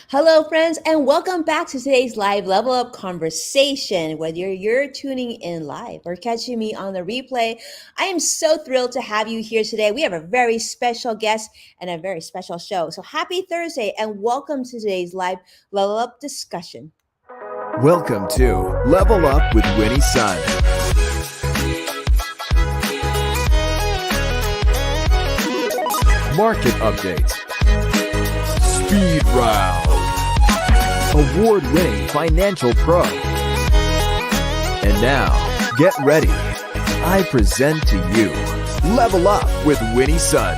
Hello, friends, and welcome back to today's live level up conversation. Whether you're tuning in live or catching me on the replay, I am so thrilled to have you here today. We have a very special guest and a very special show. So happy Thursday, and welcome to today's live level up discussion. Welcome to Level Up with Winnie Sun. Market updates. Speed round. Award-winning financial pro. And now, get ready. I present to you Level Up with Winnie Sun.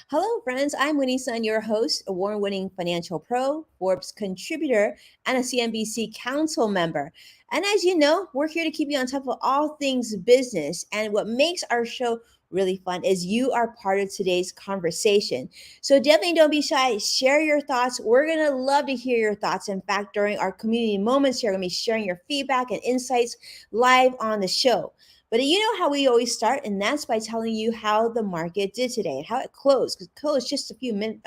Hello, friends. I'm Winnie Sun, your host, award winning financial pro, Forbes contributor, and a CNBC council member. And as you know, we're here to keep you on top of all things business. And what makes our show really fun is you are part of today's conversation. So definitely don't be shy. Share your thoughts. We're going to love to hear your thoughts. In fact, during our community moments, you're going to be sharing your feedback and insights live on the show. But you know how we always start, and that's by telling you how the market did today and how it closed. Because it closed just a few minutes,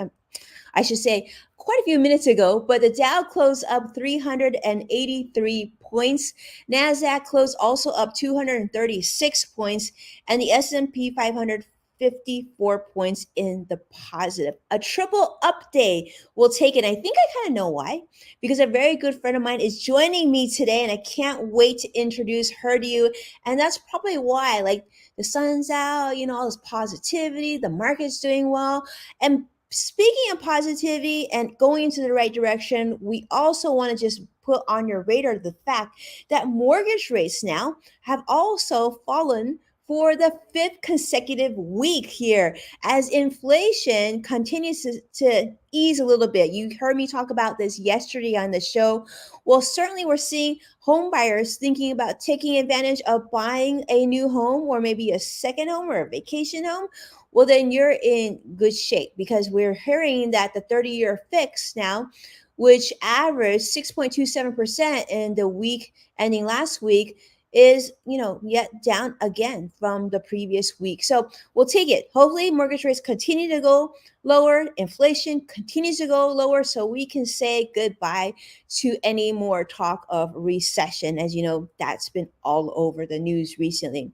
I should say, quite a few minutes ago. But the Dow closed up 383 points. Nasdaq closed also up 236 points, and the S&P 500 54 points in the positive. A triple up day will take it. I think I kind of know why, because a very good friend of mine is joining me today, and I can't wait to introduce her to you. And that's probably why, like, the sun's out, all this positivity, the market's doing well. And speaking of positivity and going into the right direction, we also want to just put on your radar the fact that mortgage rates now have also fallen for the fifth consecutive week here as inflation continues to ease a little bit. You heard me talk about this yesterday on the show. Well, certainly we're seeing home buyers thinking about taking advantage of buying a new home or maybe a second home or a vacation home. Well, then you're in good shape because we're hearing that the 30-year fix now, which averaged 6.27% in the week ending last week, is yet down again from the previous week. So we'll take it. Hopefully mortgage rates continue to go lower, inflation continues to go lower, so we can say goodbye to any more talk of recession. As you know, that's been all over the news recently.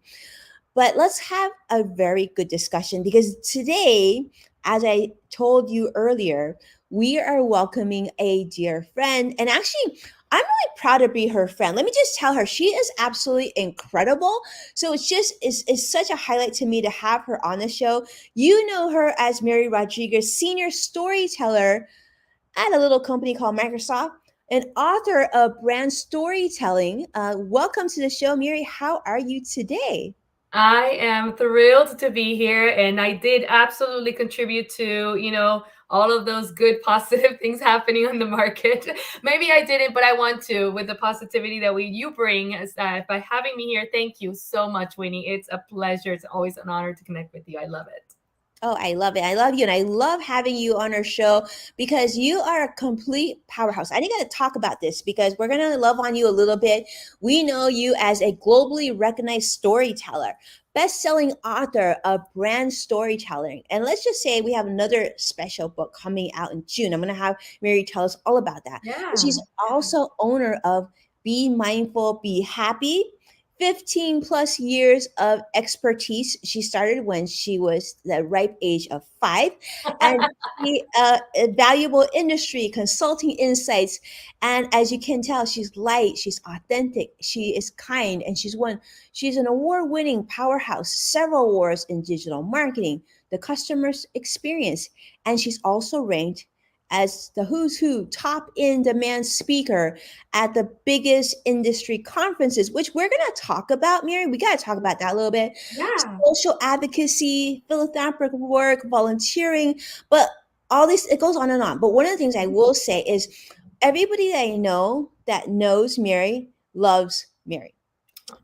But let's have a very good discussion because today, as I told you earlier, we are welcoming a dear friend. And actually, I'm really proud to be her friend. Let me just tell her she is absolutely incredible. So it's such a highlight to me to have her on the show. You know her as Miri Rodriguez, senior storyteller at a little company called Microsoft, and author of brand storytelling. Welcome to the show, Miri. How are you today? I am thrilled to be here, and I did absolutely contribute to, all of those good positive things happening on the market. Maybe I didn't, but I want to with the positivity that you bring as that by having me here. Thank you so much, Winnie. It's a pleasure. It's always an honor to connect with you. I love it. Oh, I love it. I love you. And I love having you on our show because you are a complete powerhouse. I got to talk about this because we're going to love on you a little bit. We know you as a globally recognized storyteller, best-selling author of brand storytelling. And let's just say we have another special book coming out in June. I'm going to have Mary tell us all about that. But Yeah. she's also owner of Be Mindful, Be Happy, 15 plus years of expertise. She started when she was the ripe age of 5, and valuable industry consulting insights. And as you can tell, she's light, she's authentic, she is kind, and she's an award-winning powerhouse, several awards in digital marketing, the customer's experience, and she's also ranked as the who's who top in demand speaker at the biggest industry conferences, which we're going to talk about, Mary. We got to talk about that a little bit. Yeah. Social advocacy, philanthropic work, volunteering, but all this, it goes on and on. But one of the things I will say is everybody that I know that knows Mary loves Mary.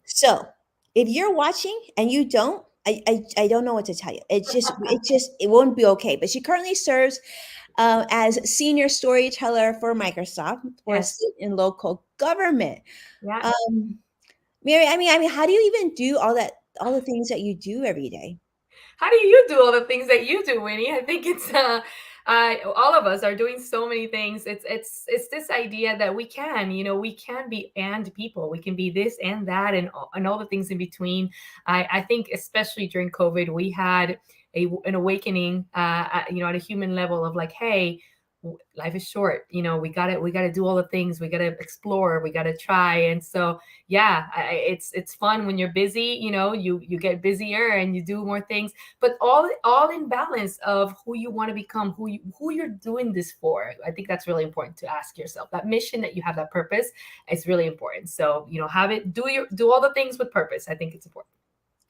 So if you're watching and you don't, I don't know what to tell you. It won't be okay. But she currently serves as senior storyteller for Microsoft for Yes. state and local government. Yeah. Um, Mary, how do you even do all the things that you do every day? how do you do all the things that you do, Winnie? I think it's all of us are doing so many things. It's this idea that we can, we can be and people. We can be this and that and all the things in between. I think especially during COVID, we had an awakening, at a human level of like, hey, life is short. We gotta do all the things. We gotta explore. We gotta try. And so, yeah, it's fun when you're busy. You get busier and you do more things, but all in balance of who you want to become, who you're doing this for. I think that's really important to ask yourself. That mission that you have, that purpose, is really important. So have it. Do all the things with purpose. I think it's important.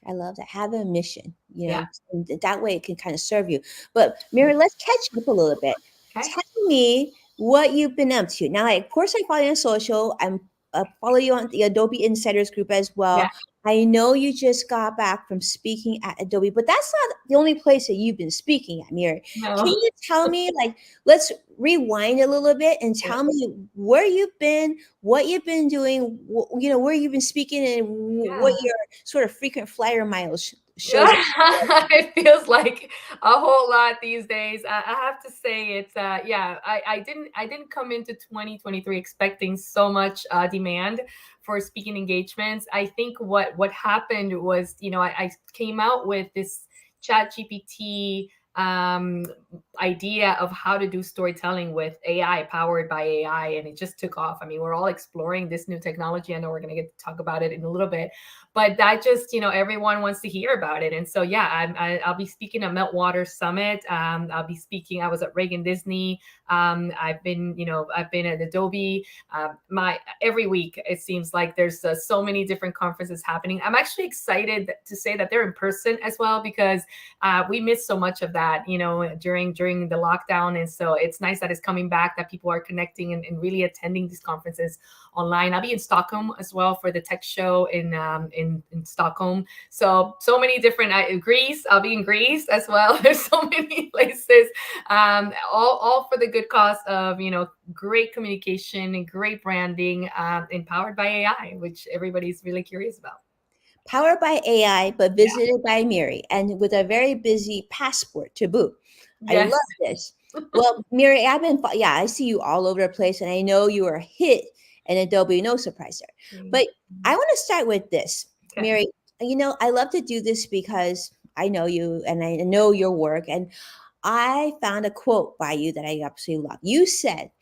I love that. Have a mission, Yeah. and that way it can kind of serve you. But Mary, let's catch up a little bit. Okay. Tell me what you've been up to. Now, of course, I follow you on social. I'm follow you on the Adobe Insiders group as Yeah. well. I know you just got back from speaking at Adobe, but that's not the only place that you've been speaking at, Mary. Can No. you tell me, like, let's rewind a little bit and Yeah. tell me where you've been, what you've been doing, where you've been speaking, and what Yeah. your sort of frequent flyer miles shows. It feels like a whole lot these days. I have to say it's yeah, I didn't come into 2023 expecting so much demand for speaking engagements. I think what happened was, I came out with this chat GPT idea of how to do storytelling with AI, powered by AI, and it just took off. I mean, we're all exploring this new technology. I know we're going to get to talk about it in a little bit, but that just, everyone wants to hear about it. And so, yeah, I'll be speaking at Meltwater Summit. I'll be speaking. I was at Reagan Disney. I've been at Adobe. My every week it seems like there's so many different conferences happening. I'm actually excited to say that they're in person as well, because we missed so much of that, during the lockdown. And so it's nice that it's coming back, that people are connecting and really attending these conferences online. I'll be in Stockholm as well for the tech show in Stockholm. So many different Greece. I'll be in Greece as well. There's so many places, all for the good cause of great communication and great branding, empowered by AI, which everybody's really curious about. Powered by AI, but Yeah. visited by Miri, and with a very busy passport to boot. I Yes. love this. Well, Miri, yeah, I see you all over the place, and I know you are a hit in Adobe, no surprise there. But I want to start with this, Okay. Miri. I love to do this because I know you and I know your work, and I found a quote by you that I absolutely love. You said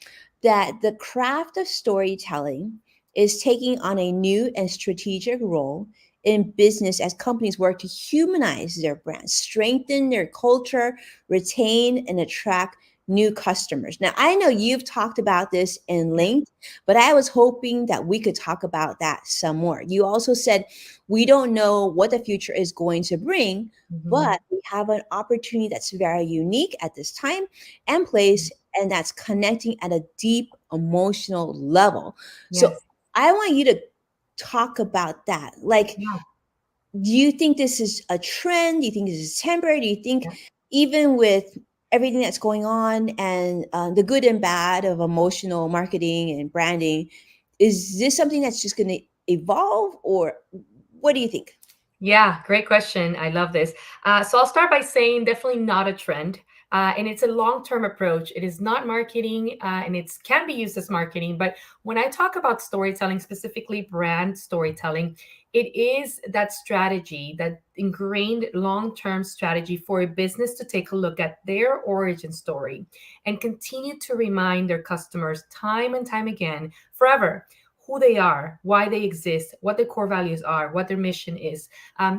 that the craft of storytelling is taking on a new and strategic role in business as companies work to humanize their brands, strengthen their culture, retain and attract new customers. Now, I know you've talked about this in Yeah. length, but I was hoping that we could talk about that some more. You also said we don't know what the future is going to bring, Mhm. but we have an opportunity that's very unique at this time and place, and that's connecting at a deep emotional level. So Yes. I want you to talk about that. Like, Yeah. do you think this is a trend? Do you think this is temporary? Do you think, Yeah. even with everything that's going on and the good and bad of emotional marketing and branding, is this something that's just going to evolve, or what do you think? Yeah, great question. I love this. So I'll start by saying definitely not a trend. And it's a long-term approach. It is not marketing, and it can be used as marketing. But when I talk about storytelling, specifically brand storytelling, it is that strategy, that ingrained long-term strategy for a business to take a look at their origin story and continue to remind their customers time and time again, forever, who they are, why they exist, what their core values are, what their mission is,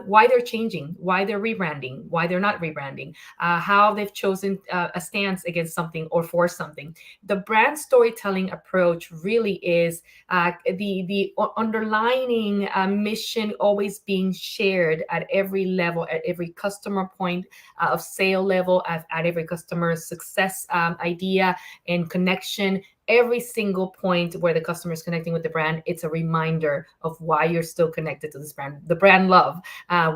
why they're changing, why they're rebranding, why they're not rebranding, how they've chosen a stance against something or for something. The brand storytelling approach really is the underlining mission always being shared at every level, at every customer point of sale level, at every customer success idea and connection. Every single point where the customer is connecting with the brand, it's a reminder of why you're still connected to this brand, the brand love,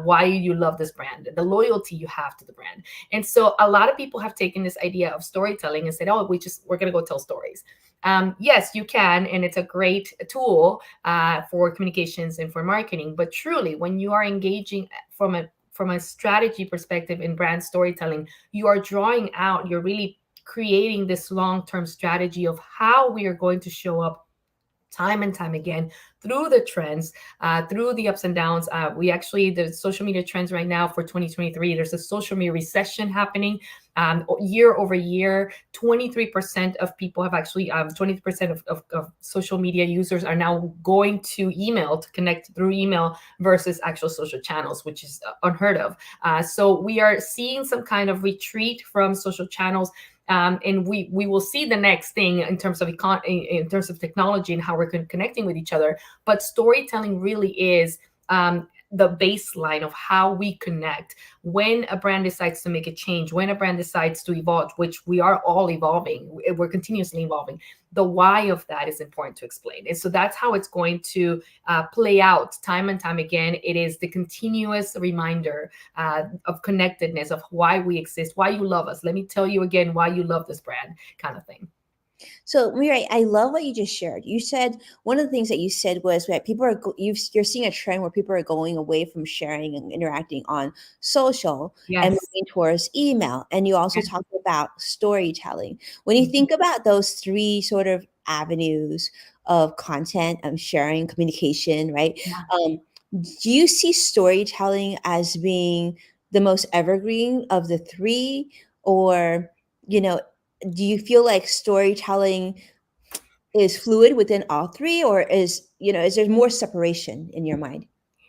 why you love this brand, the loyalty you have to the brand. And so a lot of people have taken this idea of storytelling and said, oh, we're going to go tell stories. Yes, you can, and it's a great tool for communications and for marketing. But truly, when you are engaging from a strategy perspective in brand storytelling, you are drawing out, you're really creating this long-term strategy of how we are going to show up time and time again through the trends, through the ups and downs. We actually, the social media trends right now for 2023, there's a social media recession happening. Year over year, 23% of people have actually, 20% of social media users are now going to email to connect through email versus actual social channels, which is unheard of. So we are seeing some kind of retreat from social channels, and we will see the next thing in terms of in terms of technology and how we're connecting with each other. But storytelling really is the baseline of how we connect. When a brand decides to make a change, when a brand decides to evolve, which we are all evolving, we're continuously evolving, the why of that is important to explain. And so that's how it's going to play out time and time again. It is the continuous reminder of connectedness, of why we exist, why you love us. Let me tell you again why you love this brand, kind of thing. So, Miri, I love what you just shared. You said one of the things that you said was that people are you're seeing a trend where people are going away from sharing and interacting on social and Yes. moving towards email. And you also Yes. talked about storytelling. When you think about those three sort of avenues of content, sharing, communication, right? Yeah. Um, do you see storytelling as being the most evergreen of the three, or you know? Do you feel like storytelling is fluid within all three, or is there more separation in your mind?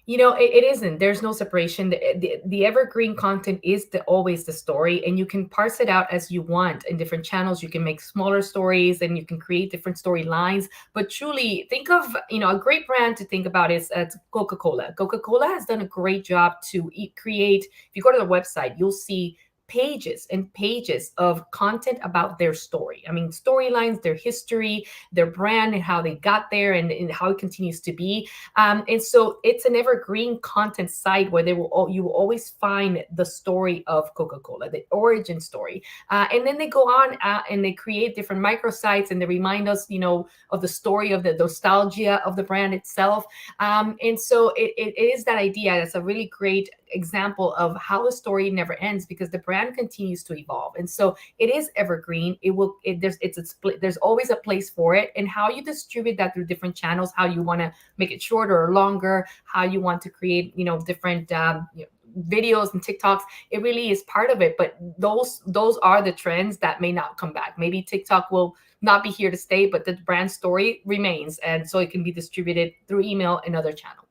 It isn't. There's no separation. The evergreen content is always the story, and you can parse it out as you want in different channels. You can make smaller stories, and you can create different storylines. But truly, think of a great brand to think about is Coca-Cola. Coca-Cola has done a great job to create. If you go to their website, you'll see pages and pages of content about their story. I mean, storylines, their history, their brand, and how they got there, and how it continues to be. And so it's an evergreen content site where you will always find the story of Coca-Cola, the origin story. And then they go on and they create different microsites, and they remind us, of the story, of the nostalgia of the brand itself. And so it is that idea. That's a really great example of how the story never ends, because the brand continues to evolve. And so it is evergreen. There's always a place for it, and how you distribute that through different channels, how you want to make it shorter or longer, how you want to create different videos and TikToks. It really is part of it. But those are the trends that may not come back. Maybe TikTok will not be here to stay, but the brand story remains, and so it can be distributed through email and other channels.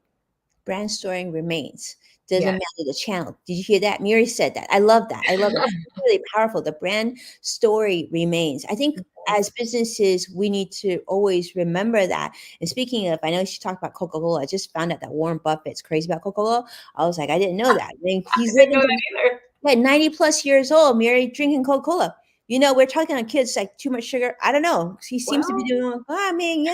Brand story remains. Doesn't Yeah. matter the channel. Did you hear that? Miri said that. I love that. I love it. It's really powerful. The brand story remains. I think as businesses, we need to always remember that. And speaking of, I know she talked about Coca-Cola. I just found out that Warren Buffett's crazy about Coca-Cola. I was like, I didn't know that. I mean, I he's didn't living know to that either. like 90 plus years old, Mary drinking Coca-Cola. We're talking on kids like too much sugar. I don't know. He seems to be Well, doing, I mean,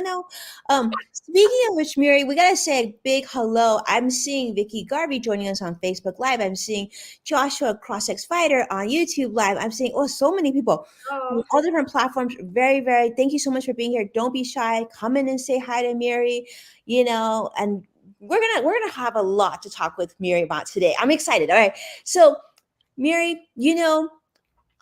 speaking of which, Mary, we got to say a big hello. I'm seeing Vicky Garvey joining us on Facebook Live. I'm seeing Joshua CrossX Fighter on YouTube Live. I'm seeing, so many people from oh, all different platforms. Very, very, thank you so much for being here. Don't be shy. Come in and say hi to Mary, and we're gonna have a lot to talk with Mary about today. I'm excited. All right. So Mary,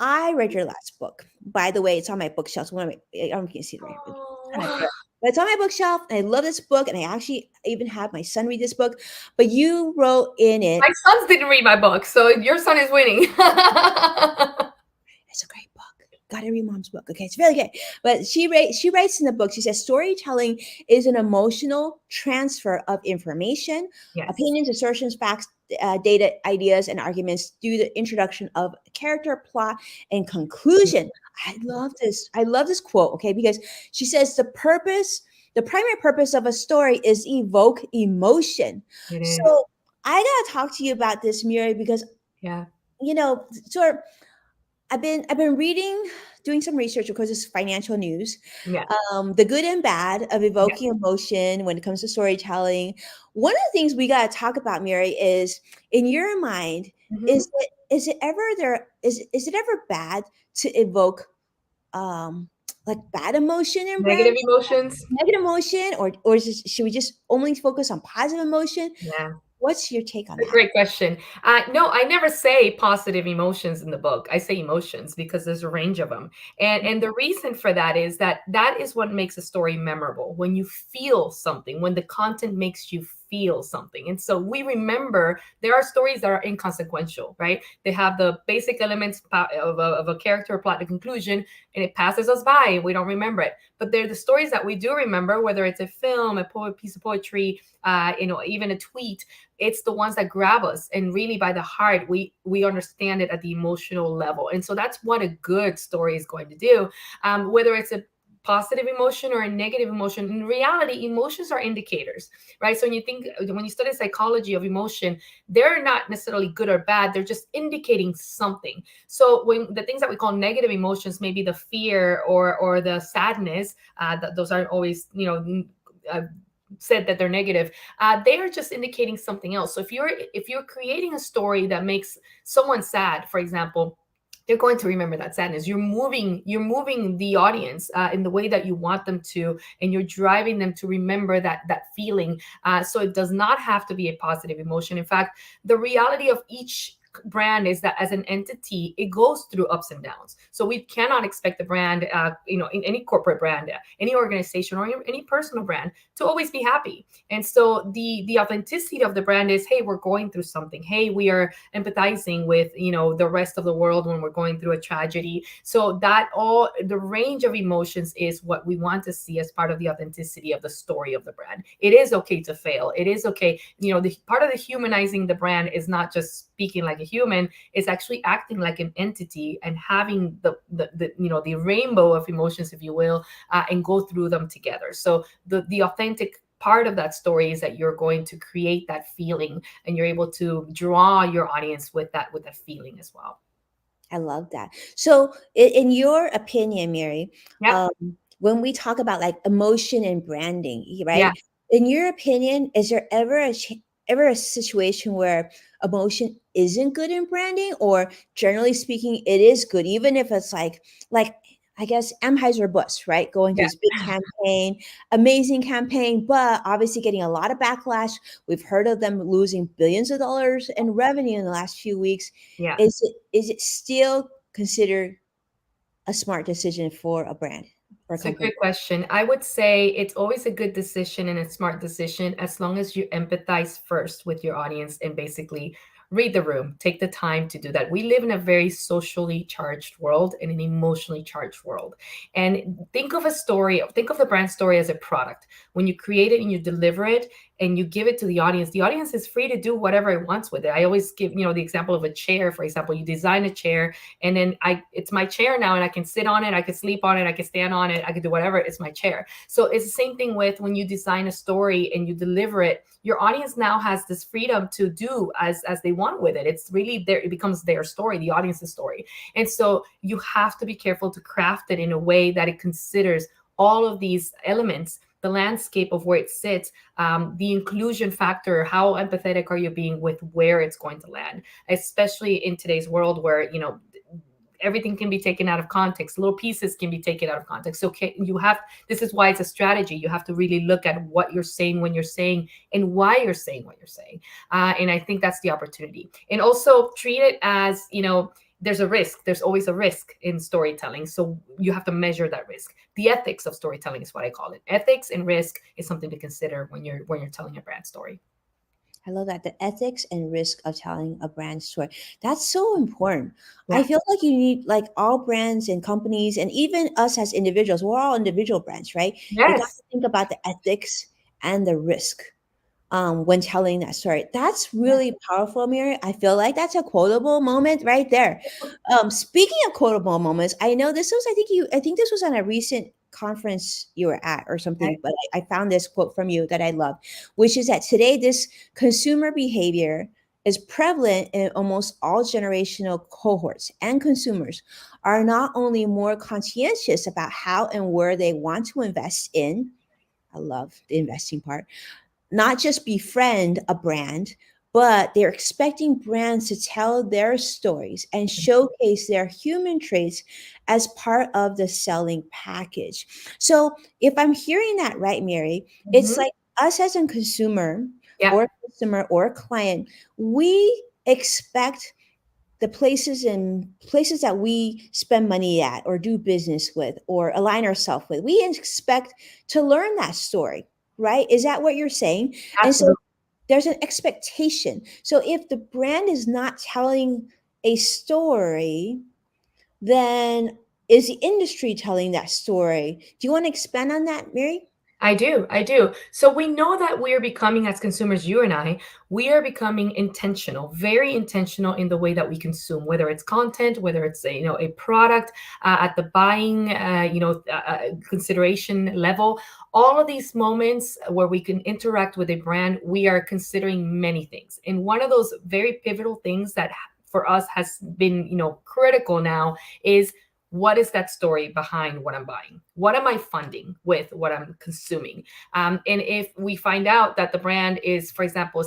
I read your last book. By the way, it's on my bookshelf. One of my, I don't know if you can see it right here. oh. But it's on my bookshelf, and I love this book. And I actually even had my son read this book. But you wrote in it, My sons didn't read my book, so your son is winning. it's a great book. Gotta read mom's book. Okay, it's really good. But she writes in the book, she says storytelling is an emotional transfer of information, Yes. opinions, assertions, facts, data, ideas, and arguments through the introduction of character, plot, and conclusion. I love this. I love this quote, okay, because she says the primary purpose of a story is evoke emotion. It is. So I gotta talk to you about this, Miri, because Yeah. sort of I've been reading, doing some research because it's financial news. Yeah. The good and bad of Yeah. evoking emotion when it comes to storytelling. One of the things we got to talk about, Mary, is in your mind, Mhm. is it ever bad to evoke like bad emotion in Negative brands, emotions. negative emotion, or should we just only focus on positive emotion? Yeah. What's your take on A that? great question. No, I never say positive emotions in the book. I say emotions because there's a range of them, and the reason for that is that that is what makes a story memorable. When you feel something, when the content makes you feel something, and so we remember. There are stories that are inconsequential, right? They have the basic elements of a character plot, the conclusion, and it passes us by, and we don't remember it. But they're the stories that we do remember, whether it's a film, piece of poetry, even a tweet. It's the ones that grab us, and really by the heart we understand it at the emotional level. And so that's what a good story is going to do. Whether it's a positive emotion or a negative emotion, in reality emotions are indicators, right? So when you study psychology of emotion, they're not necessarily good or bad, they're just indicating something. So when the things that we call negative emotions, maybe the fear or the sadness, that those aren't always uh, said that they're negative. They are just indicating something else. So if you're creating a story that makes someone sad, for example, they're going to remember that sadness. You're moving the audience in the way that you want them to, and you're driving them to remember that feeling. So it does not have to be a positive emotion. In fact, the reality of each brand is that as an entity, it goes through ups and downs. So we cannot expect the brand, in any corporate brand, any organization, or any personal brand to always be happy. And so the authenticity of the brand is, hey, we're going through something. Hey, we are empathizing with the rest of the world when we're going through a tragedy. So that all the range of emotions is what we want to see as part of the authenticity of the story of the brand. It is okay to fail. It is okay. The part of the humanizing the brand is not just speaking like a human. It's actually acting like an entity and having the rainbow of emotions, if you will, and go through them together. So the authentic part of that story is that you're going to create that feeling, and you're able to draw your audience with that feeling as well. I love that. So, in your opinion, Mary, Yep. when we talk about like emotion and branding, Yeah. right? In your opinion, is there ever a situation where emotion isn't good in branding, or generally speaking, it is good, even if it's like I guess Anheuser Busch, right? Going through Yeah. this big campaign, amazing campaign, but obviously getting a lot of backlash. We've heard of them losing billions of dollars in revenue in the last few weeks. Yeah. Is it still considered a smart decision for a brand or a It's a company? great question. I would say it's always a good decision and a smart decision as long as you empathize first with your audience and basically read the room. Take the time to do that. We live in a very socially charged world and an emotionally charged world. And think of the brand story as a product. When you create it and you deliver it and you give it to the audience is free to do whatever it wants with it. I always give, the example of a chair, for example. You design a chair, and then it's my chair now, and I can sit on it, I can sleep on it, I can stand on it, I can do whatever. It's my chair. So it's the same thing with when you design a story and you deliver it. Your audience now has this freedom to do as they want with it. It's really their it becomes their story, the audience's story. And so you have to be careful to craft it in a way that it considers all of these elements, the landscape of where it sits, the inclusion factor, how empathetic are you being with where it's going to land, especially in today's world where everything can be taken out of context. Little pieces can be taken out of context. So this is why it's a strategy. You have to really look at what you're saying, when you're saying, and why you're saying what you're saying. And I think that's the opportunity. And also treat it as, there's a risk. There's always a risk in storytelling. So you have to measure that risk. The ethics of storytelling is what I call it. Ethics and risk is something to consider when you're telling a brand story. I love that. The ethics and risk of telling a brand story. That's so important. I Yeah. feel like you need, like, all brands and companies, and even us as individuals, we're all individual brands, right? You got Yes. to think about the ethics and the risk when telling that story. That's really powerful, Mary. I feel like that's a quotable moment right there. Speaking of quotable moments, I know this was, I think this was on a recent conference you were at or Okay. something, but I found this quote from you that I love, which is that today this consumer behavior is prevalent in almost all generational cohorts, and consumers are not only more conscientious about how and where they want to invest in. I love the investing part, not just befriend a brand, but they're expecting brands to tell their stories and showcase their human traits as part of the selling package. So, if I'm hearing that right, Mary, it's Mhm. like us as a consumer. Yeah, or a customer or a client, we expect the places that we spend money at or do business with or align ourselves with, we expect to learn that story, right? Is that what you're saying? And so absolutely. there's an expectation. So if the brand is not telling a story, then is the industry telling that story? Do you want to expand on that, Mary? I do. I do. So we know that we are becoming, as consumers, you and I, we are becoming intentional, very intentional in the way that we consume, whether it's content, whether it's a product, at the buying, consideration level. All of these moments where we can interact with a brand, we are considering many things. And one of those very pivotal things that for us has been, critical now is, what is that story behind what I'm buying? What am I funding with what I'm consuming? And if we find out that the brand is, for example,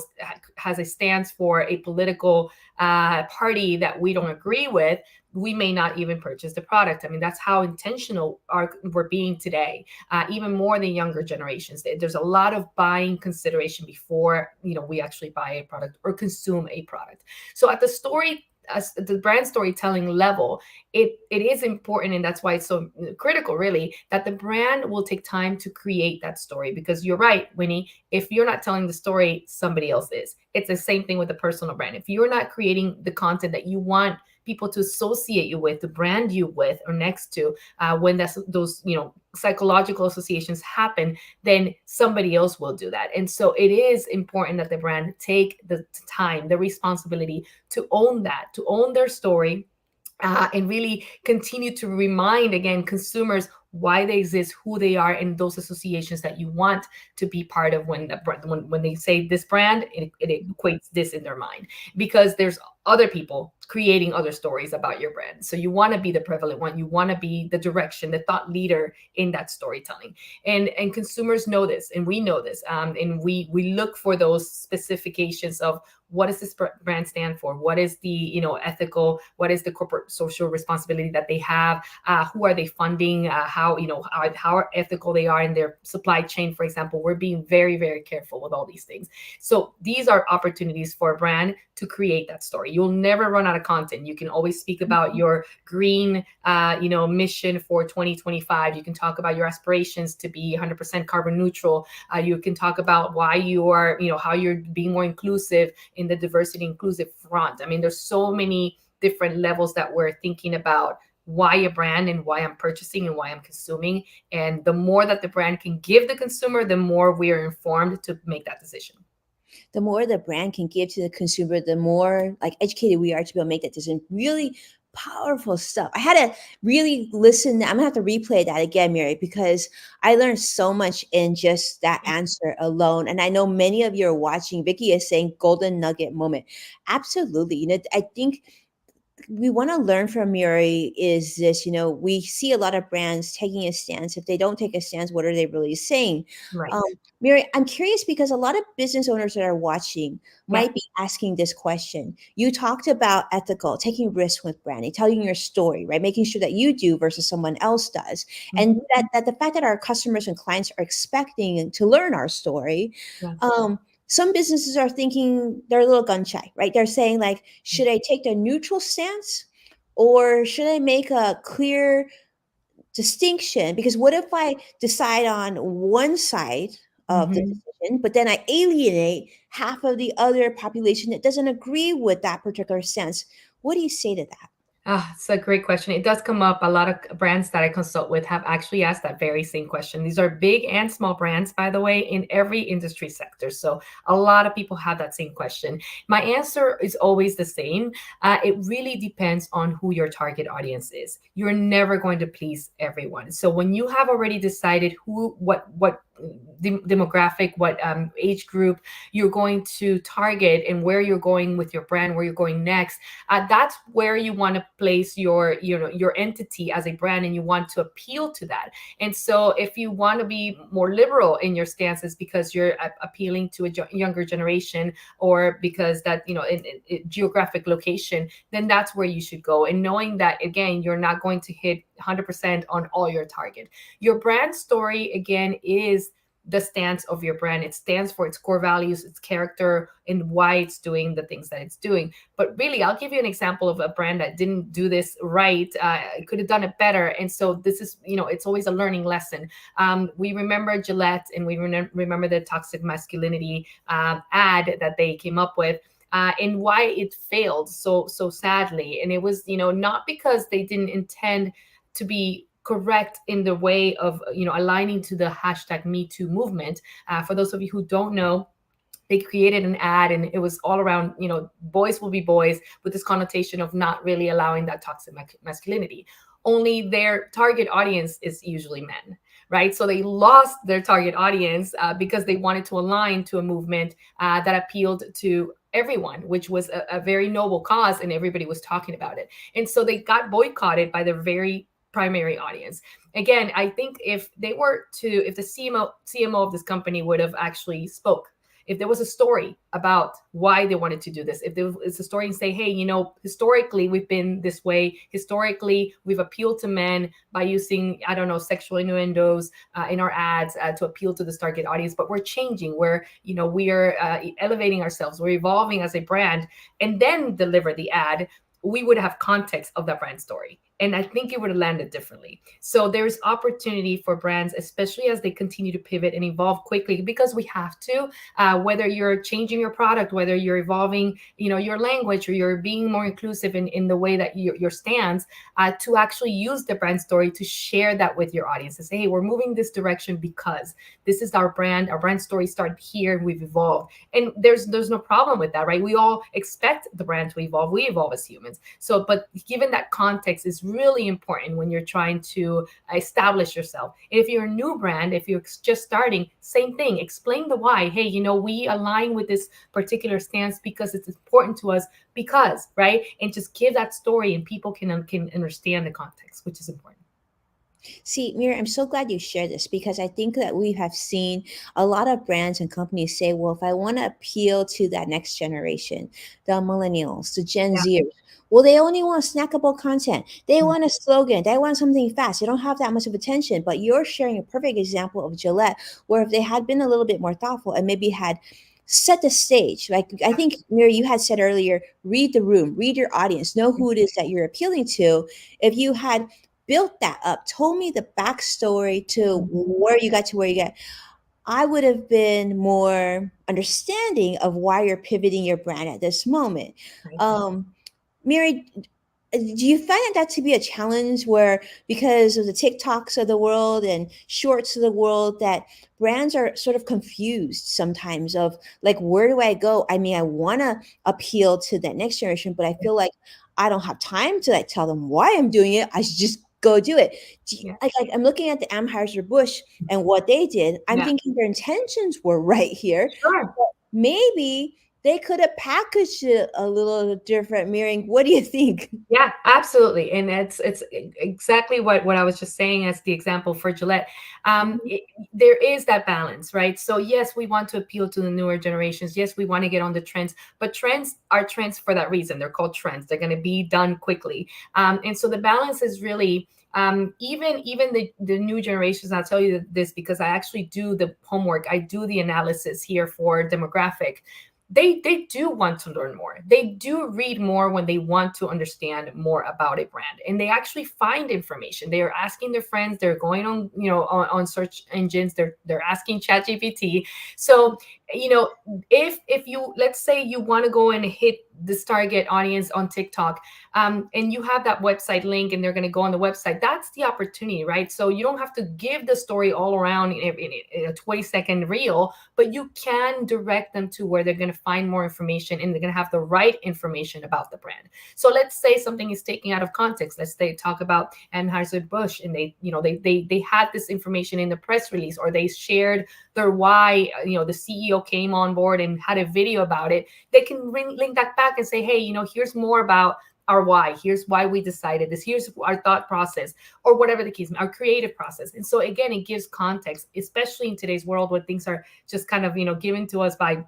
has a stance for a political party that we don't agree with, we may not even purchase the product. I mean, that's how intentional we're being today, even more than younger generations. There's a lot of buying consideration before we actually buy a product or consume a product. So at the story, as the brand storytelling level, it is important, and that's why it's so critical, really, that the brand will take time to create that story. Because you're right, Winnie, if you're not telling the story, somebody else is. It's the same thing with the personal brand. If you're not creating the content that you want people to associate you with, to brand you with or next to, when those psychological associations happen, then somebody else will do that. And so it is important that the brand take the time, the responsibility to own that, to own their story, and really continue to remind, again, consumers why they exist, who they are, and those associations that you want to be part of when they say this brand, it equates this in their mind, because there's other people creating other stories about your brand. So you want to be the prevalent one. You want to be the direction, the thought leader in that storytelling. And consumers know this, and we know this, and we look for those specifications of, what does this brand stand for? What is the ethical? What is the corporate social responsibility that they have? Who are they funding? How ethical they are in their supply chain, for example. We're being very, very careful with all these things. So these are opportunities for a brand to create that story. You'll never run out of content. You can always speak about your green, mission for 2025. You can talk about your aspirations to be 100% carbon neutral. You can talk about why you are, how you're being more inclusive in the diversity inclusive front. I mean, there's so many different levels that we're thinking about why a brand and why I'm purchasing and why I'm consuming. And the more that the brand can give the consumer, the more we are informed to make that decision. The more the brand can give to the consumer, the more like educated we are to be able to make that decision. Really powerful stuff. I had to really listen. I'm gonna have to replay that again, Mary, because I learned so much in just that answer alone. And I know many of you are watching. Vicky is saying golden nugget moment. Absolutely. I think we want to learn from Miri is this, we see a lot of brands taking a stance. If they don't take a stance, what are they really saying? Right. Um, Miri, I'm curious because a lot of business owners that are watching Yeah. might be asking this question. You talked about ethical, taking risks with branding, telling your story, right? Making sure that you do versus someone else does. And Mhm. that the fact that our customers and clients are expecting to learn our story, Yeah. some businesses are thinking they're a little gun shy, right? They're saying like, should I take the neutral stance or should I make a clear distinction? Because what if I decide on one side of the Mhm. decision, but then I alienate half of the other population that doesn't agree with that particular stance? What do you say to that? It's a great question. It does come up. A lot of brands that I consult with have actually asked that very same question. These are big and small brands, by the way, in every industry sector. So a lot of people have that same question. My answer is always the same. It really depends on who your target audience is. You're never going to please everyone. So when you have already decided what demographic, what age group you're going to target, and where you're going with your brand, where you're going next, that's where you want to place your entity as a brand, and you want to appeal to that. And so if you want to be more liberal in your stances because you're appealing to a younger generation, or because that in geographic location, then that's where you should go, and knowing that, again, you're not going to hit 100% on all your target. Your brand story, again, is the stance of your brand. It stands for its core values, its character, and why it's doing the things that it's doing. But really, I'll give you an example of a brand that didn't do this right. Could have done it better. And so this is, it's always a learning lesson. We remember Gillette, and we remember the toxic masculinity ad that they came up with. And why it failed so sadly. And it was, not because they didn't intend to be correct in the way of, aligning to the hashtag Me Too movement. For those of you who don't know, they created an ad, and it was all around, boys will be boys, with this connotation of not really allowing that toxic masculinity. Only their target audience is usually men, right? So they lost their target audience because they wanted to align to a movement that appealed to everyone, which was a very noble cause, and everybody was talking about it. And so they got boycotted by their very primary audience. Again, I think if the CMO of this company would have actually spoke, if there was a story about why they wanted to do this, if there was a story and say, hey, historically we've been this way, historically we've appealed to men by using, I don't know, sexual innuendos in our ads to appeal to this target audience, but we're changing, we are elevating ourselves, we're evolving as a brand, and then deliver the ad, we would have context of that brand story. And I think it would have landed differently. So there's opportunity for brands, especially as they continue to pivot and evolve quickly, because we have to, whether you're changing your product, whether you're evolving, your language, or you're being more inclusive in the way that your stands, to actually use the brand story to share that with your audience and say, hey, we're moving this direction because this is our brand story started here and we've evolved. And there's no problem with that, right? We all expect the brand to evolve. We evolve as humans. So, but given that context is really important when you're trying to establish yourself. And if you're a new brand, if you're just starting, same thing, explain the why. Hey, we align with this particular stance because it's important to us, because, right? And just give that story, and people can understand the context, which is important. See, Mira, I'm so glad you shared this, because I think that we have seen a lot of brands and companies say, well, if I want to appeal to that next generation, the millennials, the Gen Yeah. Zers, well, they only want snackable content. They Mhm. want a slogan. They want something fast. They don't have that much of attention. But you're sharing a perfect example of Gillette, where if they had been a little bit more thoughtful and maybe had set the stage, like I think, Mira, you had said earlier, read the room, read your audience, know who it is that you're appealing to. If you had built that up, told me the backstory to Mhm. where you got to where you get, I would have been more understanding of why you're pivoting your brand at this moment. Right. Um, Mary, do you find that to be a challenge, where because of the TikToks of the world and shorts of the world, that brands are sort of confused sometimes of like, where do I go? I mean, I want to appeal to that next generation, but I feel like I don't have time to like tell them why I'm doing it. I should just go do it. Yeah. Like, I'm looking at the Anheuser-Busch and what they did. I'm Yeah. thinking their intentions were right here. Sure. Maybe they could have packaged it a little different. Miriam, what do you think? Yeah, absolutely. And exactly what I was just saying as the example for Gillette. There is that balance, right? So yes, we want to appeal to the newer generations. Yes, we want to get on the trends, but trends are trends for that reason. They're called trends. They're going to be done quickly. And so the balance is really, even the new generations. I'll tell you this because I actually do the homework. I do the analysis here for demographic. They do want to learn more. They do read more when they want to understand more about a brand, and they actually find information. They are asking their friends. They're going on, on search engines. They're asking ChatGPT. So, if you, let's say you want to go and hit this target audience on TikTok, and you have that website link, and they're going to go on the website, that's the opportunity, right? So you don't have to give the story all around in a 20-second reel, but you can direct them to where they're going to find more information, and they're going to have the right information about the brand. So let's say something is taken out of context. Let's say talk about Anheuser-Busch, and they had this information in the press release, or they shared their why, the CEO came on board and had a video about it. They can link that back and say, hey, here's more about our why. Here's why we decided this. Here's our thought process, or whatever the case, our creative process. And so again, it gives context, especially in today's world where things are just kind of, given to us by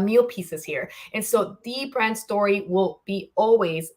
meal pieces here. And so the brand story will be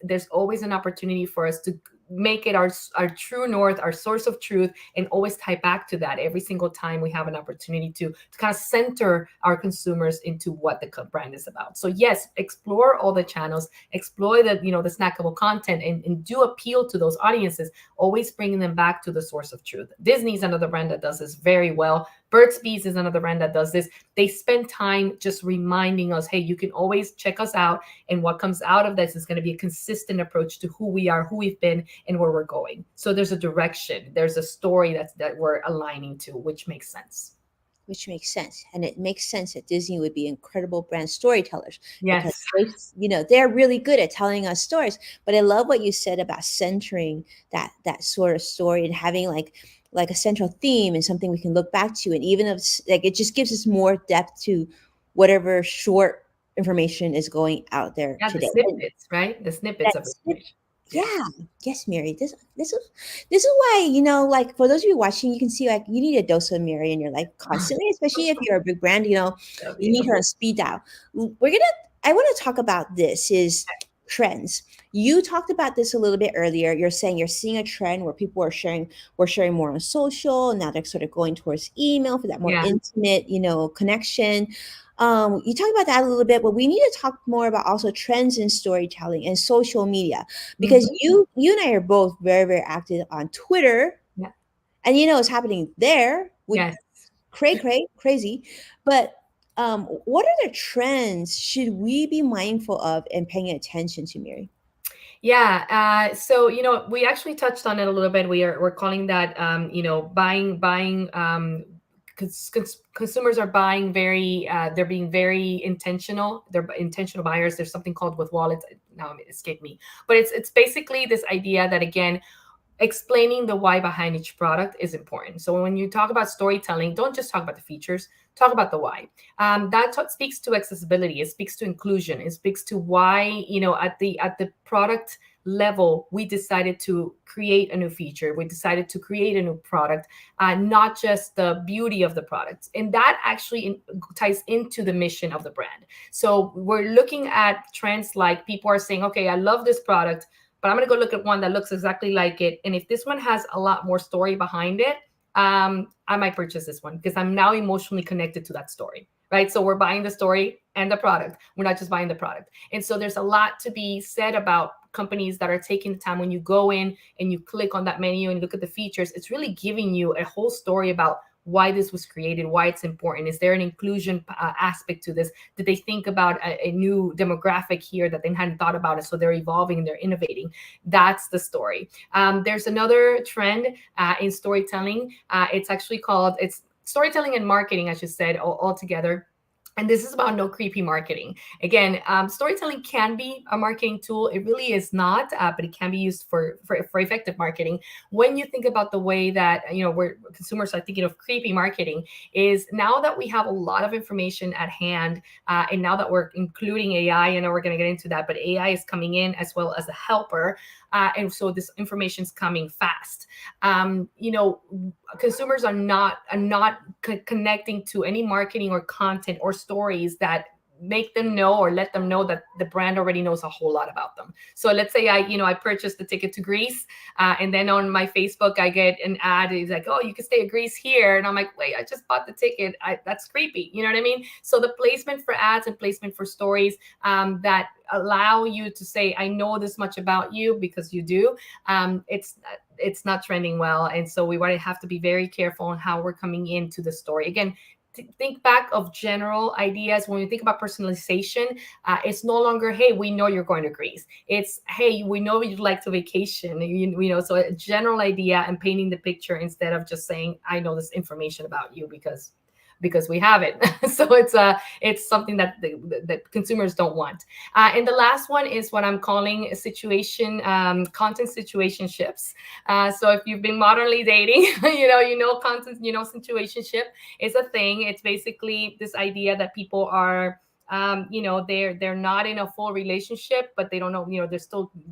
there's always an opportunity for us to make it our true north, our source of truth, and always tie back to that every single time we have an opportunity to kind of center our consumers into what the brand is about. So yes, explore all the channels, explore the the snackable content, and do appeal to those audiences, always bringing them back to the source of truth. Disney's another brand that does this very well. Burt's Bees is another brand that does this. They spend time just reminding us, hey, you can always check us out, and what comes out of this is going to be a consistent approach to who we are, who we've been, and where we're going. So there's a direction, there's a story that we're aligning to, which makes sense. Which makes sense, and it makes sense that Disney would be incredible brand storytellers because Yes. they're really good at telling us stories. But I love what you said about centering that sort of story and having like a central theme and something we can look back to, and even if like it just gives us more depth to whatever short information is going out there Yeah, the today. And snippets, right? The snippets of that's information. Yeah. yeah, yes, Mary. This is why, like for those of you watching, you can see like you need a dose of Mary in your life constantly, especially if you're a big brand. Love You you. need her on speed dial. I want to talk about this is trends. You talked about this a little bit earlier. You're saying you're seeing a trend where people are sharing more on social. Now they're sort of going towards email for that more Yeah. intimate, connection. You talked about that a little bit, but we need to talk more about also trends in storytelling and social media because Mhm. you and I are both very, very active on Twitter, Yeah. and what's happening there with Yes. crazy. But what other trends should we be mindful of and paying attention to, Mary? Yeah. So we actually touched on it a little bit. We're calling that buying. Consumers are buying very. They're being very intentional. They're intentional buyers. There's something called with wallets. Now it escaped me, but it's basically this idea that, again, explaining the why behind each product is important. So when you talk about storytelling, don't just talk about the features, talk about the why. Speaks to accessibility. It speaks to inclusion. It speaks to why, at the product level, we decided to create a new feature. We decided to create a new product, not just the beauty of the product. And that actually ties into the mission of the brand. So we're looking at trends like people are saying, okay, I love this product, but I'm going to go look at one that looks exactly like it. And if this one has a lot more story behind it, I might purchase this one because I'm now emotionally connected to that story, right? So we're buying the story and the product. We're not just buying the product. And so there's a lot to be said about companies that are taking the time when you go in and you click on that menu and look at the features. It's really giving you a whole story about why this was created, why it's important. Is there an inclusion aspect to this? Did they think about a new demographic here that they hadn't thought about it? So they're evolving and they're innovating. That's the story. There's another trend in storytelling. It's actually called, it's storytelling and marketing, I should say, all together. And this is about no creepy marketing. Again, storytelling can be a marketing tool. It really is not, but it can be used for effective marketing. When you think about the way that where consumers are thinking of creepy marketing, is now that we have a lot of information at hand, and now that we're including AI, I know we're going to get into that, but AI is coming in as well as a helper, and so this information is coming fast. Consumers are not connecting to any marketing or content or stories that make them know or let them know that the brand already knows a whole lot about them. So let's say I purchased the ticket to Greece, and then on my Facebook I get an ad. It's like, oh, you can stay at Greece here, and I'm like, wait, I just bought the ticket. That's creepy. You know what I mean? So the placement for ads and placement for stories that allow you to say, I know this much about you because you do. It's not trending well, and so we have to be very careful on how we're coming into the story. Again, think back of general ideas. When we think about personalization, it's no longer, hey, we know you're going to Greece. It's, hey, we know you'd like to vacation. So a general idea and painting the picture instead of just saying, I know this information about you because we have it. So it's something that that consumers don't want. And the last one is what I'm calling content situationships. So if you've been modernly dating, content, situationship is a thing. It's basically this idea that people are they're not in a full relationship, but they don't know,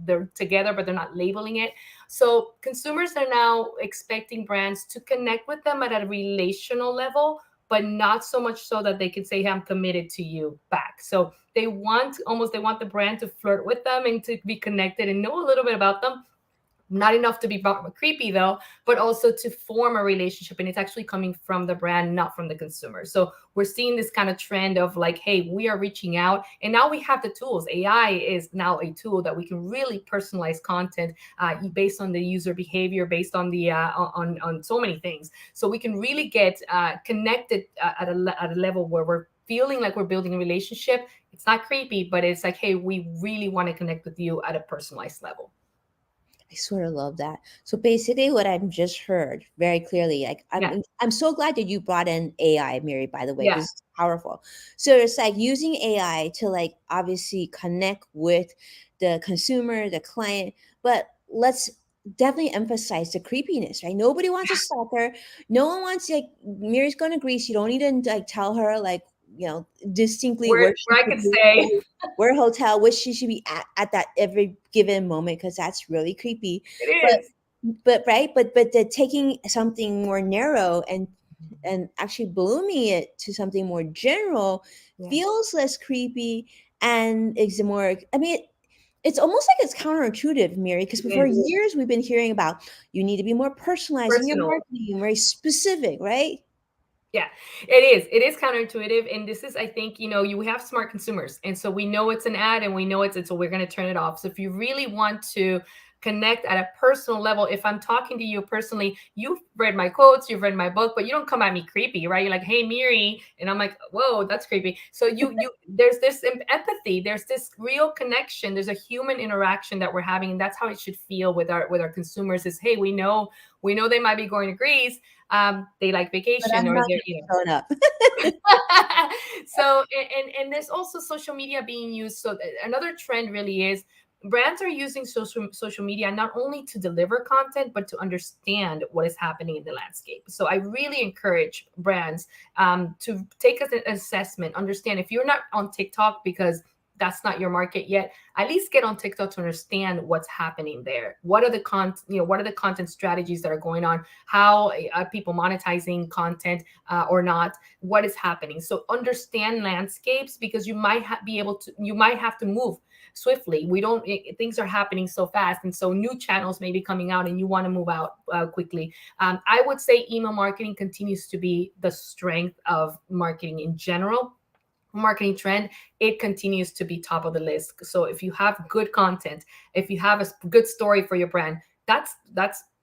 they're together, but they're not labeling it. So consumers are now expecting brands to connect with them at a relational level, but not so much so that they can say, hey, I'm committed to you back. So they want the brand to flirt with them and to be connected and know a little bit about them, Not enough to be creepy though, but also to form a relationship, and it's actually coming from the brand, not from the consumer. So we're seeing this kind of trend of like, hey, we are reaching out, and now we have the tools. AI is now a tool that we can really personalize content based on the user behavior, based on the on so many things. So we can really get connected at a level where we're feeling like we're building a relationship. It's not creepy, but it's like, hey, we really want to connect with you at a personalized level. I sort of love that. So basically, what I've just heard very clearly, like Yeah, I'm so glad that you brought in AI, Mary. By the way, yeah. because it's powerful. So it's like using AI to like obviously connect with the consumer, the client, but let's definitely emphasize the creepiness, right? Nobody wants a stalker. No one wants like Mary's going to Greece. You don't need to like tell her like distinctly where she Where I should could be, say where hotel, which she should be at that every given moment, because that's really creepy. it But is. right, but the taking something more narrow and actually blooming it to something more general Yeah, feels less creepy and is more. I mean, it's almost like it's counterintuitive, Mary, because it for is years we've been hearing about you need to be more personalized in your personal. marketing, very specific, right? Yeah, it is. It is counterintuitive. And this is, I think, you have smart consumers. And so we know it's an ad and we know it's, so we're going to turn it off. So if you really want to connect at a personal level, if I'm talking to you personally, you've read my quotes, you've read my book, but you don't come at me creepy, right? You're like, hey, Miri. And I'm like, whoa, that's creepy. So there's this empathy, there's this real connection, there's a human interaction that we're having. And that's how it should feel with our consumers is, hey, we know they might be going to Greece, they like But vacation, I'm or not they're showing up. so and there's also social media being used. So another trend really is brands are using social media not only to deliver content but to understand what is happening in the landscape. So I really encourage brands to take an assessment, understand if you're not on TikTok because that's not your market yet, at least get on TikTok to understand what's happening there. What are the what are the content strategies that are going on? How are people monetizing content or not? What is happening? So understand landscapes, because you might you might have to move swiftly. We don't things are happening so fast, and so new channels may be coming out and you want to move out quickly. I would say email marketing continues to be the strength of marketing in general. Marketing trend, it continues to be top of the list. So if you have good content, if you have a good story for your brand, that's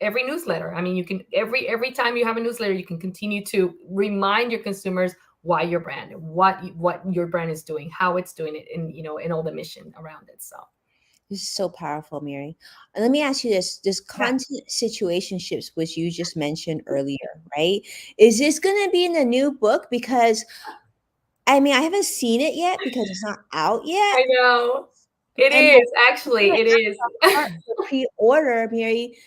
every newsletter. I mean, you can every time you have a newsletter, you can continue to remind your consumers why your brand, what your brand is doing, how it's doing it, and and all the mission around it. So This is so powerful, Mary. And let me ask you this yeah. content situationships, which you just mentioned earlier, right? Is this going to be in the new book? Because I mean, I haven't seen it yet because it's not out yet. I know. It And like, is, I'm gonna actually, it is. ask a part for pre-order, Mary.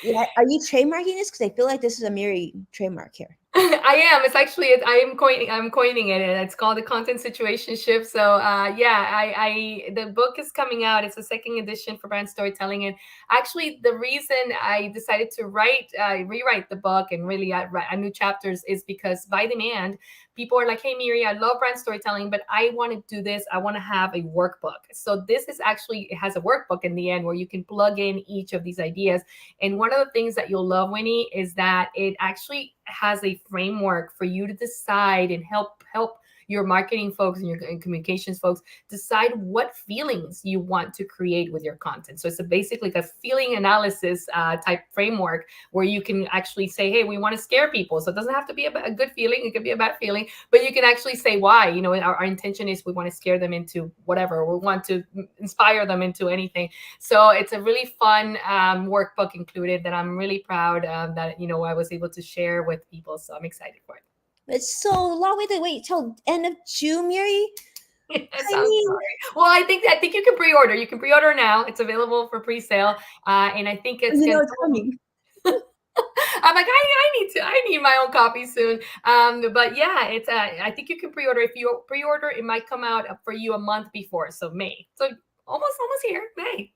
Yeah, are you trademarking this? Because I feel like this is a Mary trademark here. I am. It's actually I'm coining it, and it's called the content situationship. So yeah, I the book is coming out. It's a second edition for brand storytelling, and actually the reason I decided to rewrite the book and really write new chapters is because by demand, people are like, hey Miri, I love brand storytelling, but I want to do this. I want to have a workbook. So this is actually, it has a workbook in the end where you can plug in each of these ideas. And one of the things that you'll love, Winnie, is that it actually has a framework for you to decide and help your marketing folks and your communications folks decide what feelings you want to create with your content. So it's basically like a feeling analysis type framework where you can actually say, hey, we want to scare people. So it doesn't have to be a good feeling. It could be a bad feeling, but you can actually say why. Our intention is we want to scare them into whatever. We want to inspire them into anything. So it's a really fun workbook included that I'm really proud that, I was able to share with people. So I'm excited for it. It's so long way to wait till end of June, Mary. Yes, I I'm mean, sorry. Well, I think you can pre-order. You can pre-order now. It's available for pre-sale, and I think it's you gonna. know it's coming. I'm like, I need my own copy soon. But yeah, it's. I think you can pre-order. If you pre-order, it might come out for you a month before, so May. So almost here, May.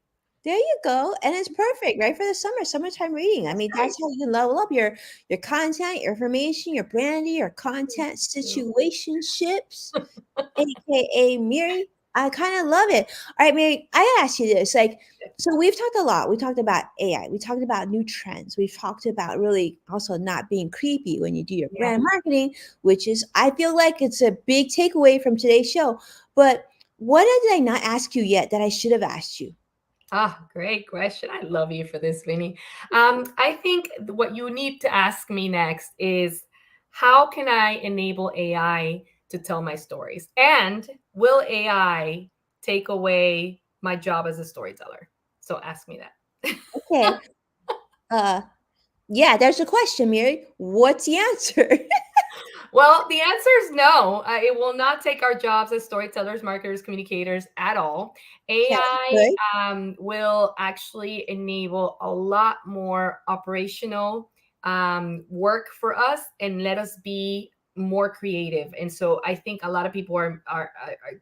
There you go. And it's perfect, right? For the summertime reading. I That's mean, right. that's how you level up your content, your information, your branding, your content Thank you. situationships, aka Miri. I kind of love it. All right, Mary, I asked you this. Like, so we've talked a lot. We talked about AI. We talked about new trends. We've talked about really also not being creepy when you do your Yeah. brand marketing, which is, I feel like it's a big takeaway from today's show. But what did I not ask you yet that I should have asked you? Ah, great question. I love you for this, Winnie. I think what you need to ask me next is how can I enable AI to tell my stories? And will AI take away my job as a storyteller? So ask me that. Okay. Uh, yeah, there's a question, Mary. What's the answer? Well, the answer is no. It will not take our jobs as storytellers, marketers, communicators at all. Okay, AI good. will actually enable a lot more operational work for us and let us be more creative. And so I think a lot of people are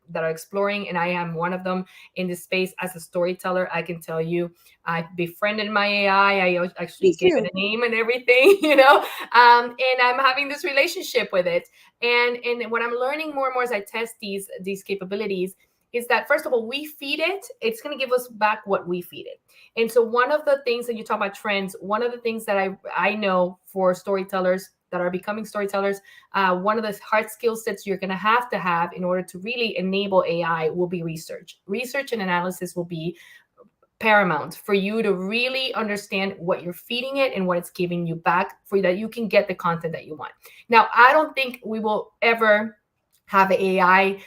that are exploring, and I am one of them in this space as a storyteller. I can tell you, I've befriended my AI. Actually Me gave it too. a name and everything, and I'm having this relationship with it. And what I'm learning more and more as I test these capabilities is that first of all, we feed it, it's going to give us back what we feed it. And so one of the things that you talk about trends, one of the things that I know for storytellers that are becoming storytellers, one of the hard skill sets you're going to have in order to really enable AI will be research. Research and analysis will be paramount for you to really understand what you're feeding it and what it's giving you back for that you can get the content that you want. Now, I don't think we will ever have AI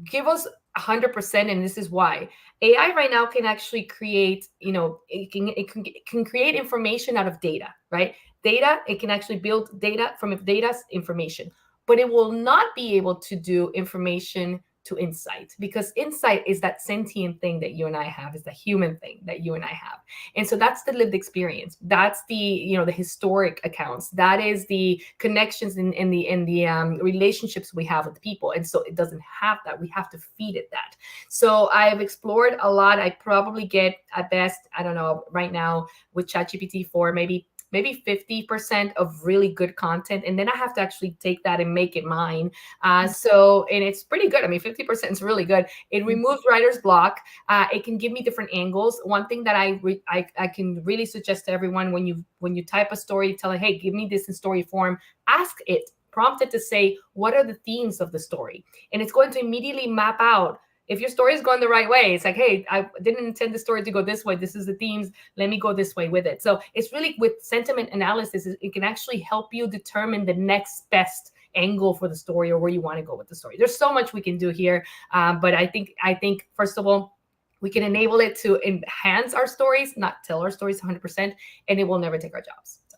give us 100%, and this is why. AI right now can actually create, it can create information out of data, right? Data, it can actually build data from data's information, but it will not be able to do information to insight, because insight is that sentient thing that you and I have, is the human thing that you and I have. And so that's the lived experience, that's the historic accounts, that is the connections in the relationships we have with people. And so it doesn't have that, we have to feed it that. So I've explored a lot. I probably get at best, I don't know, right now with ChatGPT 4, maybe 50% of really good content, and then I have to actually take that and make it mine. And it's pretty good. I mean, 50% is really good. It removes writer's block. It can give me different angles. One thing that I can really suggest to everyone, when you type a story, tell it, hey, give me this in story form, ask it, prompt it to say, what are the themes of the story? And it's going to immediately map out if your story is going the right way. It's like, hey, I didn't intend the story to go this way. This is the themes. Let me go this way with it. So it's really, with sentiment analysis, it can actually help you determine the next best angle for the story, or where you want to go with the story. There's so much we can do here, but I think first of all, we can enable it to enhance our stories, not tell our stories 100%, and it will never take our jobs. So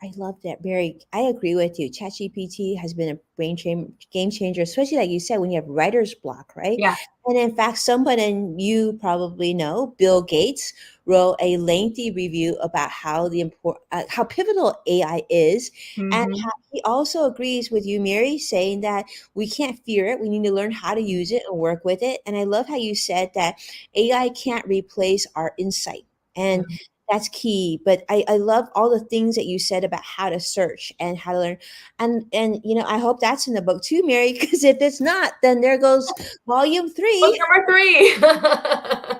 I love that, Barry. I agree with you. ChatGPT has been a game changer, especially like you said, when you have writer's block, right? yeah. And in fact, someone, and you probably know, Bill Gates wrote a lengthy review about how pivotal AI is, and Mm-hmm. how he also agrees with you, Mary, saying that we can't fear it. We need to learn how to use it and work with it. And I love how you said that AI can't replace our insight. And that's key. But I love all the things that you said about how to search and how to learn. And I hope that's in the book too, Mary, because if it's not, then there goes volume Book 3. number 3.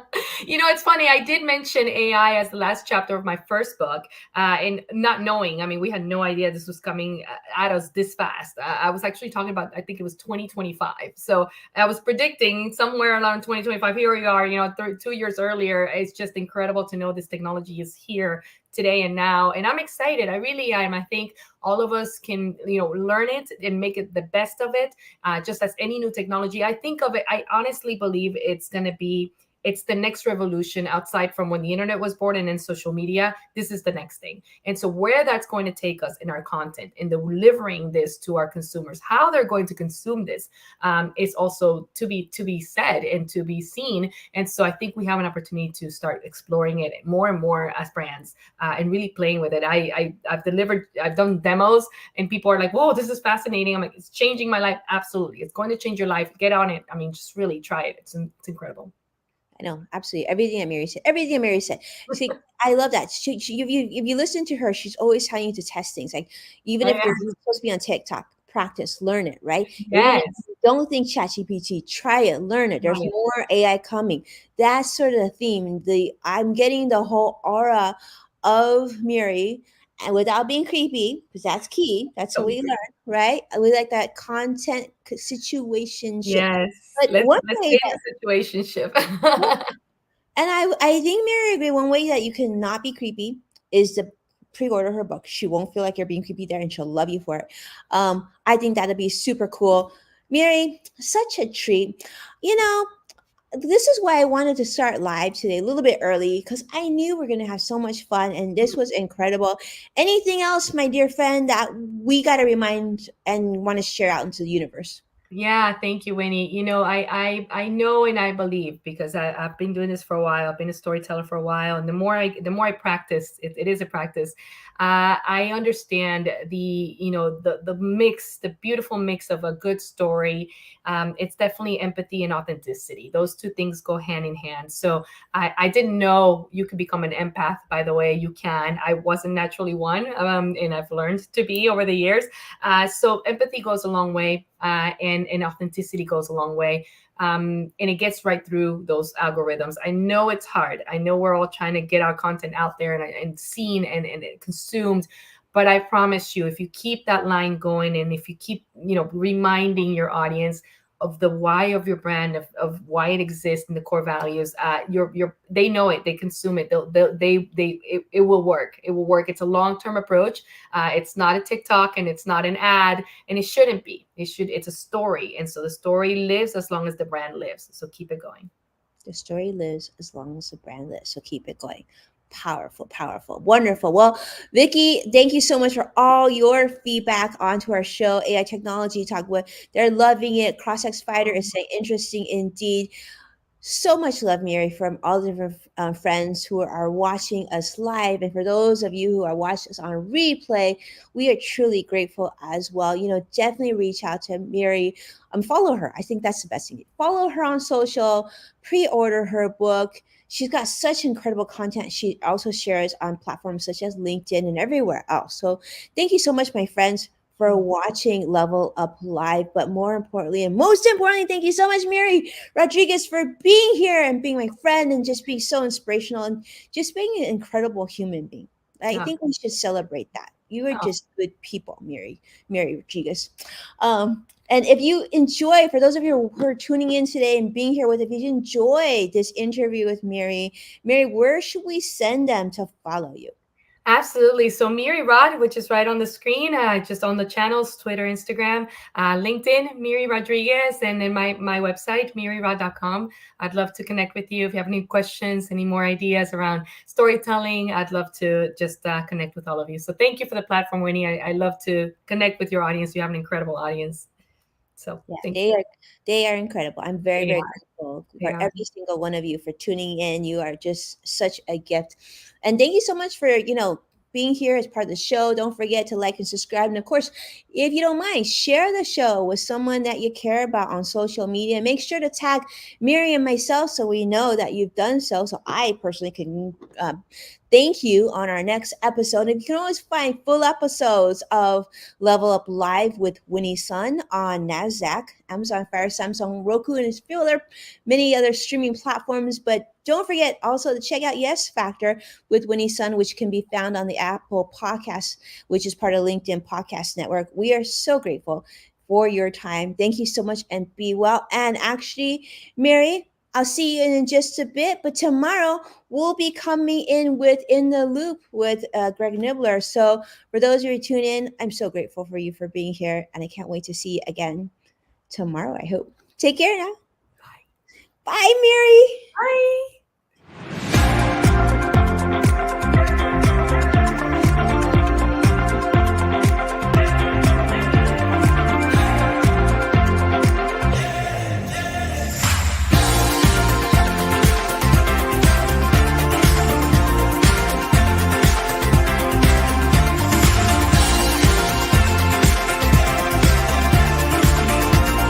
It's funny. I did mention AI as the last chapter of my first book, and not knowing. I mean, we had no idea this was coming at us this fast. I was actually talking about, I think it was 2025. So I was predicting somewhere around 2025. Here we are, 2 years earlier. It's just incredible to know this technology is here today and now. And I'm excited. I really am. I think all of us can, learn it and make it the best of it. Just as any new technology, I think of it, I honestly believe it's the next revolution outside from when the internet was born and then social media. This is the next thing. And so where that's going to take us in our content, in delivering this to our consumers, how they're going to consume this, is also to be said and to be seen. And so I think we have an opportunity to start exploring it more and more as brands, and really playing with it. I've done demos, and people are like, whoa, this is fascinating. I'm like, it's changing my life. Absolutely. It's going to change your life. Get on it. I mean, just really try it. It's incredible. I know, absolutely. Everything that Mary said. Everything that Mary said. See, I love that. If you listen to her, she's always telling you to test things. Like, even Oh, if yeah. you're supposed to be on TikTok, practice, learn it, right? Even if Yes. Don't think ChatGPT. Try it, learn it. There's Right. more AI coming. That's sort of the theme. The I'm getting the whole aura of Miri, and without being creepy, because that's key. That's what Don't we be. learn, right? We like that content situationship. Yes. But one Let's way get that, in the situationship. and I think Mary agree. One way that you cannot be creepy is to pre-order her book. She won't feel like you're being creepy there, and she'll love you for it. I think that'd be super cool. Mary, such a treat. You know, this is why I wanted to start live today a little bit early because I knew we are going to have so much fun and this was incredible. Anything else, my dear friend, that we got to remind and want to share out into the universe? Yeah, thank you, Winnie. I know and I believe because I've been doing this for a while. I've been a storyteller for a while, and the more I practice, it is a practice. I understand the mix, the beautiful mix of a good story. It's definitely empathy and authenticity. Those two things go hand in hand. So I didn't know you could become an empath. By the way, you can. I wasn't naturally one, and I've learned to be over the years. So empathy goes a long way, and authenticity goes a long way. And it gets right through those algorithms. I know it's hard. I know we're all trying to get our content out there and seen and consumed. But I promise you, if you keep that line going and if you keep, reminding your audience of the why of your brand, of why it exists and the core values, they know it, they consume it, it will work. It will work. It's a long-term approach. It's not a TikTok and it's not an ad, and it shouldn't be. It's a story. And so the story lives as long as the brand lives. So keep it going. The story lives as long as the brand lives. So keep it going. Powerful, powerful, wonderful. Well, Vicky, thank you so much for all your feedback onto our show, AI Technology Talk. With they're loving it. CrossX Fighter is saying interesting indeed. So much love, Mary, from all the different friends who are watching us live. And for those of you who are watching us on replay, we are truly grateful as well. Definitely reach out to Mary. Follow her. I think that's the best thing. Follow her on social, pre-order her book. She's got such incredible content. She also shares on platforms such as LinkedIn and everywhere else. So thank you so much, my friends, for watching Level Up Live. But more importantly, and most importantly, thank you so much, Miri Rodriguez, for being here and being my friend and just being so inspirational and just being an incredible human being. I Oh, think we should celebrate that. You are oh, just good people, Miri Rodriguez. And if you enjoy, for those of you who are tuning in today and being here with, if you enjoy this interview with Miri, where should we send them to follow you? absolutely. So Miri Rod, which is right on the screen, just on the channels, Twitter, Instagram, LinkedIn, Miri Rodriguez, and then my website, mirirod.com. I'd love to connect with you. If you have any questions, any more ideas around storytelling, I'd love to just connect with all of you. So thank you for the platform, Winnie. I love to connect with your audience. You have an incredible audience. So Yeah, thank they are incredible. I'm very, you. very grateful They for are. every single one of you for tuning in. You are just such a gift. And thank you so much for, being here as part of the show. Don't forget to like and subscribe. And of course, if you don't mind, share the show with someone that you care about on social media. Make sure to tag Miri and myself so we know that you've done so. So I personally can thank you on our next episode. And you can always find full episodes of Level Up Live with Winnie Sun on NASDAQ, Amazon Fire, Samsung, Roku, and a few other many other streaming platforms. But don't forget also to check out Yes Factor with Winnie Sun, which can be found on the Apple Podcast, which is part of LinkedIn Podcast Network. We are so grateful for your time. Thank you so much and be well. And actually, Mary, I'll see you in just a bit, but tomorrow we'll be coming in with In the Loop with Greg Nibbler. So for those of you who tune in, I'm so grateful for you for being here, and I can't wait to see you again tomorrow, I hope. Take care now. Bye. Bye, Mary. Bye.